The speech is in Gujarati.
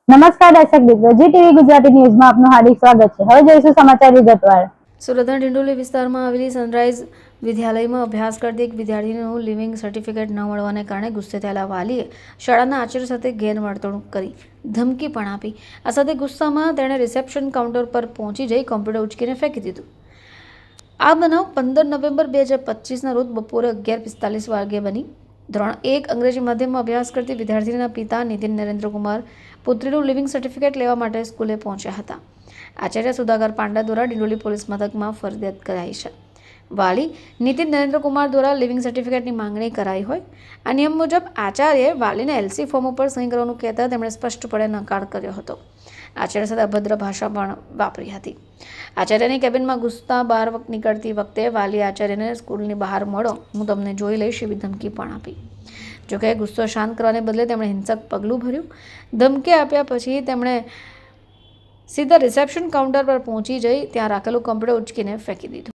નમસ્કાર દર્શક મિત્રો, જી ટીવી ગુજરાતી ન્યૂઝમાં આપનું હાર્દિક સ્વાગત છે। હવે જોઈશું સમાચાર વિગતવાર। સુરતના ડિંડોલી વિસ્તારમાં આવેલી સનરાઈઝ વિદ્યાલયમાં અભ્યાસ કરતી એક વિદ્યાર્થીનું લિવિંગ સર્ટિફિકેટ ન મળવાને કારણે ગુસ્સે થયેલા વાલીએ શાળાના આચાર્ય સાથે ગેરવર્તણૂક કરી ધમકી પણ આપી। આ સાથે ગુસ્સામાં તેણે રિસેપ્શન કાઉન્ટર પર પહોંચી જઈ કોમ્પ્યુટર ઉચકીને ફેંકી દીધું। આ બનાવ 15 નવેમ્બર 2025ના રોજ બપોરે 11:45 વાગ્યે બની। ધોરણ 1 અંગ્રેજી માધ્યમમાં અભ્યાસ કરતી વિદ્યાર્થીના પિતા નીતિન નરેન્દ્ર કુમાર પુત્રીનું લિવિંગ સર્ટિફિકેટ લેવા માટે સ્કૂલે પહોંચ્યા હતા। આચાર્ય સુધાકર પાંડા દ્વારા ડિંડોલી પોલીસ મથકમાં ફરિયાદ કરાઈ છે। વાલી નીતિન નરેન્દ્ર કુમાર દ્વારા લિવિંગ સર્ટિફિકેટની માંગણી કરાઈ હોય। આ નિયમ મુજબ આચાર્યએ વાલીને એલસી ફોર્મ ઉપર સહી કરવાનું કહેતા તેમણે સ્પષ્ટપણે નકાર કર્યો હતો। આચાર્ય સાથે અભદ્ર ભાષા પણ વાપરી હતી। આચાર્યની કેબિનમાં ઘૂસતા બહાર નીકળતી વખતે વાલી આચાર્યને સ્કૂલની બહાર મળો, હું તમને જોઈ લઈશ એવી ધમકી પણ આપી। જોકે ગુસ્સો શાંત કરવાને બદલે તેમણે હિંસક પગલું ભર્યું। ધમકી આપ્યા પછી તેમણે સીધા રિસેપ્શન કાઉન્ટર પર પહોંચી જઈ ત્યાં રાખેલું કોમ્પ્યુટર ઉચકીને ફેંકી દીધું।